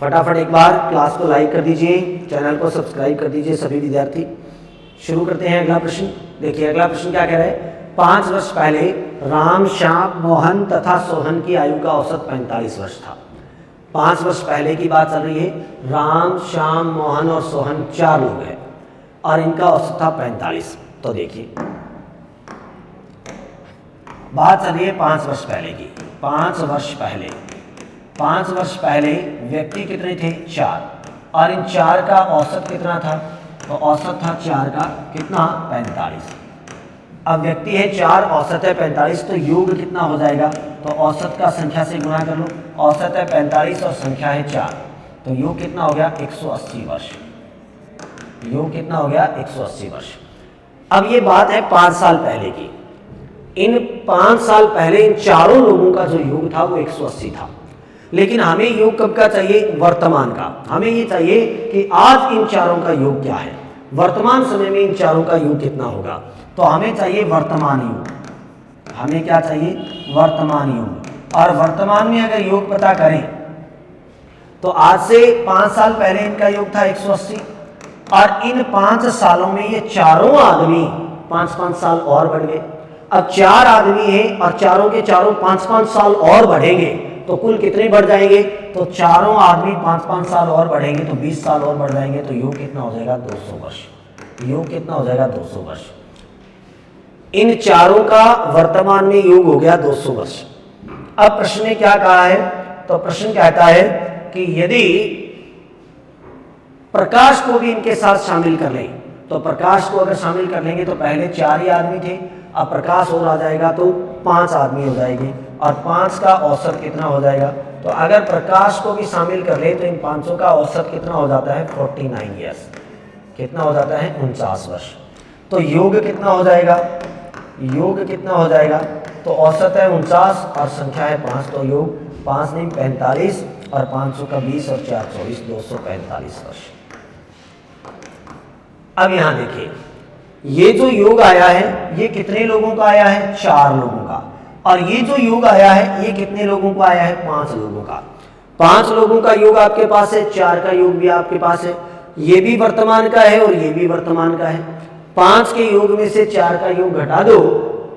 फटाफट एक बार क्लास को लाइक कर दीजिए, चैनल को सब्सक्राइब कर दीजिए सभी विद्यार्थी। शुरू करते हैं अगला प्रश्न। देखिए अगला प्रश्न क्या कह रहा है, 5 वर्ष पहले राम, श्याम, मोहन तथा सोहन की आयु का औसत 45 वर्ष था। 5 वर्ष पहले की बात चल रही है। राम, श्याम, मोहन और सोहन 4 लोग हैं और इनका औसत था 45। तो देखिए बात चल रही है 5 वर्ष पहले की। 5 वर्ष पहले व्यक्ति कितने थे? 4 और इन 4 का औसत कितना था? तो औसत था 4 का कितना? 45। अब व्यक्ति है 4, औसत है 45, तो योग कितना हो जाएगा? तो औसत का संख्या से गुणा कर लो। औसत है 45 और संख्या है 4, तो योग कितना हो गया? 180 वर्ष। योग कितना हो गया? 180 वर्ष। अब ये बात है 5 साल पहले की। इन 5 साल पहले इन चारों लोगों का जो योग था वो 180 था, लेकिन हमें योग कब का चाहिए? वर्तमान का। हमें ये चाहिए कि आज इन चारों का योग क्या है, वर्तमान समय में इन चारों का योग कितना होगा। तो हमें चाहिए वर्तमान योग। हमें क्या चाहिए? वर्तमान योग। और वर्तमान में अगर योग पता करें तो आज से 5 साल पहले इनका योग था 180 और इन 5 सालों में ये चारों आदमी 5-5 साल और बढ़ गए। अब 4 आदमी हैं और चारों के चारों 5-5 साल और बढ़ेंगे तो कुल कितने बढ़ जाएंगे? तो चारों आदमी 5-5 साल और बढ़ेंगे तो 20 साल और बढ़ जाएंगे, तो योग कितना हो जाएगा? 200 वर्ष। योग कितना हो जाएगा? 200 वर्ष। इन चारों का वर्तमान में योग हो गया 200 वर्ष। अब प्रश्न ने क्या कहा है? तो प्रश्न कहता है कि यदि प्रकाश को भी इनके साथ शामिल कर लें, तो प्रकाश को अगर शामिल कर लेंगे तो पहले 4 ही आदमी थे, अब प्रकाश और आ जाएगा तो 5 आदमी हो जाएंगे और 5 का औसत कितना हो जाएगा? तो अगर प्रकाश को भी शामिल कर ले तो इन 500 का औसत कितना हो जाता है? 49 ईयर्स। कितना हो जाता है? 49 वर्ष। तो योग कितना हो जाएगा? योग कितना हो जाएगा? तो औसत है 49 और संख्या है 5, तो योग 5 नहीं 45 और 500 का 20 और 4 24, 245 वर्ष। अब यहां देखिए ये जो योग आया है ये कितने लोगों का आया है? 4 लोगों का। और ये जो योग आया है ये कितने लोगों का आया है? 5 लोगों का। 5 लोगों का योग आपके पास है, 4 का योग भी आपके पास है, ये भी वर्तमान का है और ये भी वर्तमान का है। 5 के योग में से 4 का योग घटा दो,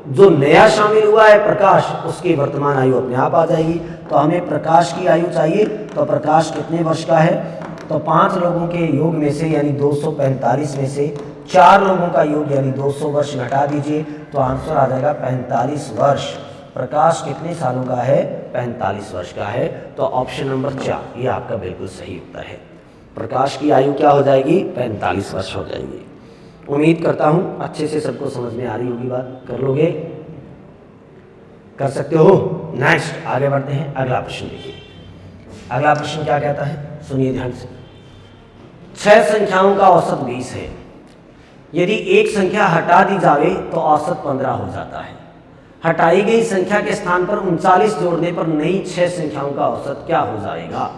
जो नया शामिल हुआ है प्रकाश, उसकी वर्तमान आयु अपने आप आ जाएगी। तो हमें प्रकाश की आयु चाहिए, तो प्रकाश कितने वर्ष का है? तो 5 लोगों के योग में से यानी 245 में से 4 लोगों का योग यानी 200 वर्ष घटा दीजिए तो आंसर आ जाएगा 45 वर्ष। प्रकाश कितने सालों का है? 45 वर्ष का है। तो ऑप्शन नंबर 4 ये आपका बिल्कुल सही उत्तर है। प्रकाश की आयु क्या हो जाएगी? 45 वर्ष हो जाएगी। उम्मीद करता हूं अच्छे से सबको समझ में आ रही होगी बात। कर लोगे? कर सकते हो? नेक्स्ट आगे बढ़ते हैं। अगला प्रश्न देखिए। अगला प्रश्न क्या कहता है? सुनिए ध्यान से। 6 संख्याओं का औसत 20 है। यदि एक संख्या हटा दी जावे तो औसत 15 हो जाता है। हटाई गई संख्या के स्थान पर 39 जोड़ने पर नई 6 संख्याओं का औसत क्या हो जाएगा?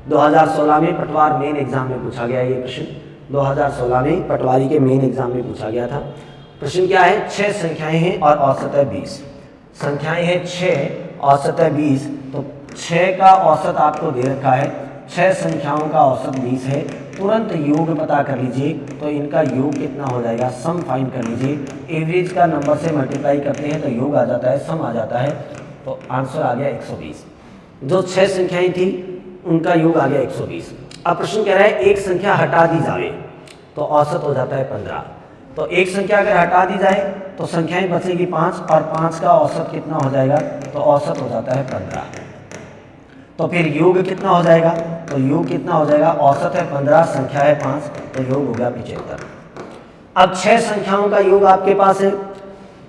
2016 में पटवार मेन एग्जाम में पूछा गया ये प्रश्न। 2016 में पटवारी के मेन एग्जाम में पूछा गया था। प्रश्न क्या है? 6 संख्याएं हैं और औसत है 20। संख्याएं हैं 6, औसत है 20, तो 6 का औसत आपको दे रखा है, 6 संख्याओं का औसत 20 है। तुरंत योग पता कर लीजिए, तो इनका योग कितना हो जाएगा? सम फाइंड कर लीजिए। एवरेज का नंबर से मल्टीप्लाई करते हैं तो योग आ जाता है, सम आ जाता है, तो आंसर आ गया 120। जो 6 संख्याएं थी उनका योग आ गया 120। अब प्रश्न कह रहा है एक संख्या हटा दी जाए तो औसत हो जाता है 15। तो एक संख्या अगर हटा दी जाए तो संख्याएं बचेगी 5 और 5 का औसत कितना हो जाएगा? तो औसत हो जाता है 15। तो फिर योग कितना हो जाएगा? तो योग कितना हो जाएगा? औसत है 15, संख्या है 5, तो योग हो गया 75। अब 6 संख्याओं का योग आपके पास है,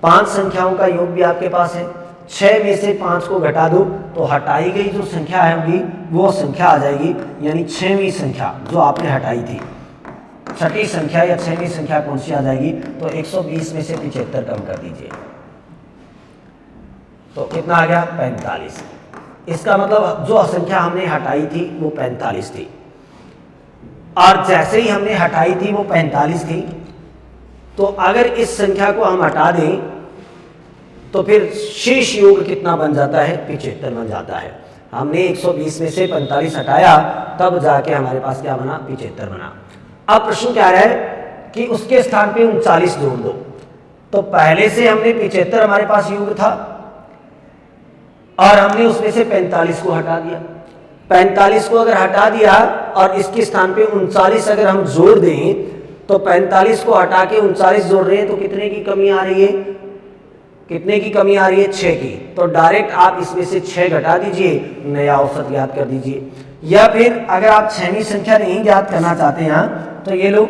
5 संख्याओं का योग भी आपके पास है। 6 में से 5 को घटा दो तो हटाई गई जो संख्या होगी वो संख्या आ जाएगी, यानी 6वीं संख्या जो आपने हटाई थी, 6ठी संख्या या 6वीं संख्या कौन सी आ जाएगी? तो 120 में से 75 कम कर दीजिए। तो कितना आ गया 45। इसका मतलब जो संख्या हमने हटाई थी वो 45 थी, और जैसे ही हमने हटाई थी वो 45 थी, तो अगर इस संख्या को हम हटा दें तो फिर शेष योग कितना बन जाता है 75 बन जाता है। हमने 120 में से 45 हटाया तब जाके हमारे पास क्या बना 75 बना। अब प्रश्न क्या है कि उसके स्थान पे 39 जोड़ दो। तो पहले से हमने 75 हमारे पास योग था और हमने उसमें से 45 को हटा दिया। 45 को अगर हटा दिया और इसके स्थान पे 39 अगर हम जोड़ दें तो 45 को हटा के 39 जोड़ रहे हैं तो कितने की कमी आ रही है, कितने की कमी आ रही है 6 की। तो डायरेक्ट आप इसमें से 6 घटा दीजिए, नया औसत ज्ञात कर दीजिए। या फिर अगर आप 6वीं संख्या नहीं ज्ञात करना चाहते हैं तो ये लो,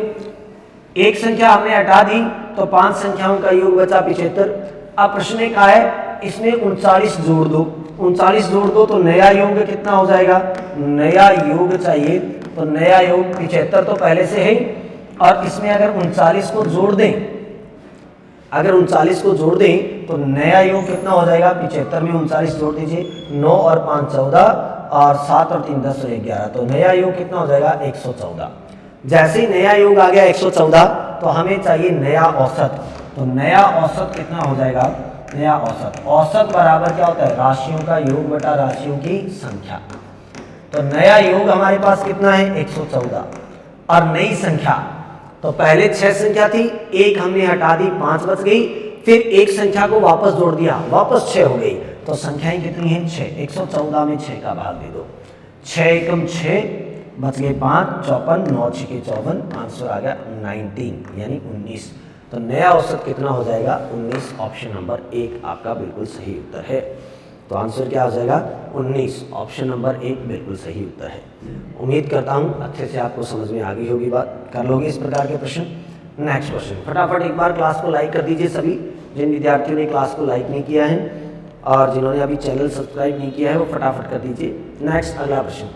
एक संख्या हमने हटा दी तो 5 संख्याओं का योग बचा 75। अब प्रश्न एक है इसमें 39 जोड़ दो, 39 जोड़ दो तो नया योग कितना हो जाएगा, नया योग चाहिए तो नया योग 75 तो पहले से है, और इसमें अगर 39 को जोड़ दें, अगर 39 को जोड़ दें तो नया योग कितना हो जाएगा 75 में 39 जोड़ दीजिए, 9 और 5 14 और 7 और 3 10 और 11, तो नया योग कितना हो जाएगा 114। जैसे ही नया योग आ गया 114 तो हमें चाहिए नया औसत। तो नया औसत कितना हो जाएगा, नया औसत, औसत बराबर क्या होता है राशियों का योग बटा राशियों की संख्या। तो नया योग हमारे पास कितना है 114, और नई संख्या तो पहले 6 संख्या थी, एक हमने हटा दी 5 बच गई, फिर एक संख्या को वापस जोड़ दिया वापस 6 हो गई, तो संख्याएं कितनी हैं 6। 114 में 6 का भाग दे दो, 6 एकम 6 बच गए 5, 54, 9 6 के 54, आंसर आ गया 19 यानी 19। तो नया औसत कितना हो जाएगा 19। ऑप्शन नंबर 1 आपका बिल्कुल सही उत्तर है। तो आंसर क्या हो जाएगा 19, ऑप्शन नंबर 1 बिल्कुल सही उत्तर है। उम्मीद करता हूँ अच्छे से आपको समझ में आ गई होगी बात, कर लोगे इस प्रकार के प्रश्न। नेक्स्ट क्वेश्चन, फटाफट एक बार क्लास को लाइक कर दीजिए सभी जिन विद्यार्थियों ने क्लास को लाइक नहीं किया है, और जिन्होंने अभी चैनल सब्सक्राइब नहीं किया है वो फटाफट कर दीजिए। नेक्स्ट अगला प्रश्न,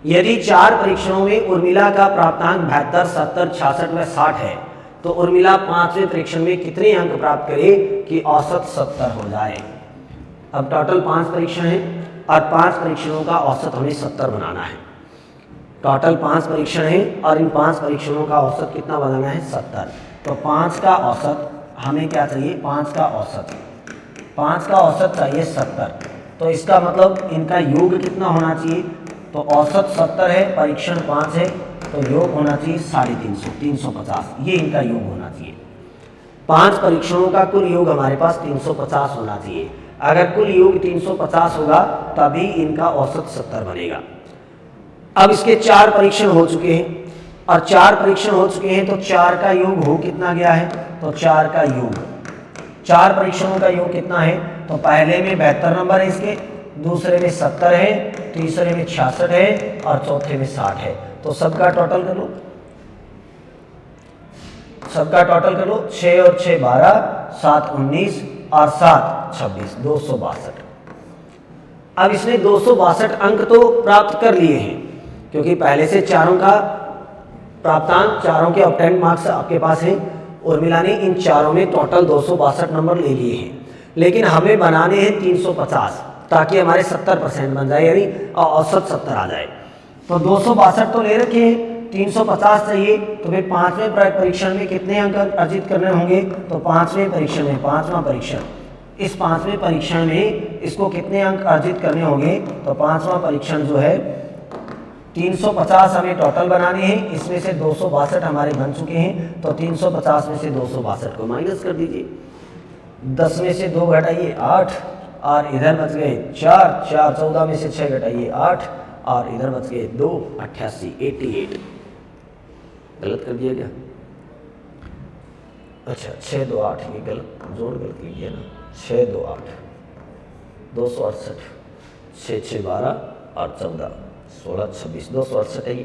यदि 4 परीक्षणों में उर्मिला का प्राप्तांक 72, 70, 66 व 60 है तो उर्मिला 5वें परीक्षण में कितने अंक प्राप्त करे कि औसत 70 हो जाए। अब टोटल 5 परीक्षण है और 5 परीक्षणों का औसत हमें 70 बनाना है। टोटल 5 परीक्षण है और इन 5 परीक्षणों का औसत कितना बनाना है 70। तो 5 का औसत हमें क्या चाहिए, 5 का औसत, 5 का औसत चाहिए 70। तो इसका मतलब इनका योग कितना होना चाहिए, तो औसत 70 है, परीक्षण 5 है, तो योग होना चाहिए 350, 350, ये इनका योग होना चाहिए। 5 परीक्षणों का कुल योग हमारे पास 350 होना चाहिए। अगर कुल योग 350 होगा तभी इनका औसत 70 बनेगा। अब इसके 4 परीक्षण हो चुके हैं, और 4 परीक्षण हो चुके हैं तो 4 का योग हो कितना गया है, तो 4 का योग, 4 परीक्षणों का योग कितना है, तो पहले में 72 नंबर है इसके, दूसरे में 70 है, तीसरे में 66 है और चौथे में 60 है। तो सबका टोटल कर लो, सबका टोटल कर लो, 6 और 6 12, 7 19 और 7 26, 262। अब इसने 262 अंक तो प्राप्त कर लिए हैं क्योंकि पहले से चारों का प्राप्तांक, चारों के ऑब्टेन्ड मार्क्स आपके पास हैं। उर्मिला ने इन चारों में टोटल 262 नंबर ले लिए हैं, लेकिन हमें बनाने हैं 350 ताकि हमारे 70% बन जाए, यानी औसत 70 आ जाए। तो 262 तो ले रखे हैं, 350 चाहिए, तो फिर 5वें परीक्षण में कितने अंक अर्जित करने होंगे, तो 5वें परीक्षण में, 5वां परीक्षण, इस 5वें परीक्षण में इसको कितने अंक अर्जित करने होंगे, तो 5वां परीक्षण जो है 350 हमें टोटल बनाने हैं, इसमें से 262 हमारे बन चुके हैं, तो 350 में से 262 को माइनस कर दीजिए, 10 में से 2 घटाइए 8, और इधर बच गए 4, 4 14 में से 6 घटाइए 8, और इधर बच गए 2, 88, 88। गलत कर दिया क्या, अच्छा 6 2 8, ये गलत जोड़ गलत लिख दिया ना, 6 2 8, 268, 6 6 12 और 14 16 26, 268 है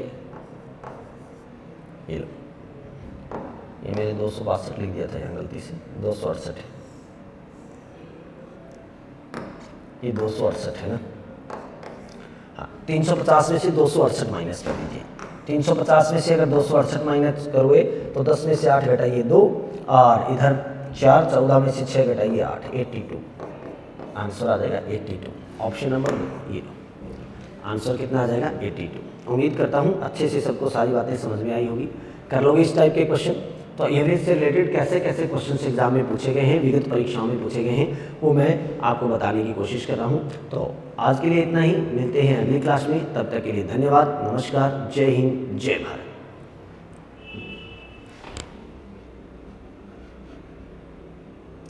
ये लो, ये मैंने 262 लिख दिया था यहाँ गलती से, 268 है, ये 268 है ना। हाँ, 350 में से 268 माइनस कर दीजिए, 350 में से अगर 268 माइनस करोगे तो 10 में से 8 घटाइए 2, और इधर 4 14 में से 6 घटाइए 8, 82। आंसर आ जाएगा 82। ऑप्शन नंबर 2 ये आंसर कितना आ जाएगा 82। उम्मीद करता हूँ अच्छे से सबको सारी बातें समझ में आई होगी, कर लोगे इस टाइप के क्वेश्चन। तो एवरेज से रिलेटेड कैसे कैसे क्वेश्चन एग्जाम में पूछे गए हैं, विगत परीक्षाओं में पूछे गए हैं, वो मैं आपको बताने की कोशिश कर रहा हूँ। तो आज के लिए इतना ही, मिलते हैं अगली क्लास में, तब तक के लिए धन्यवाद, नमस्कार, जय हिंद, जय भारत।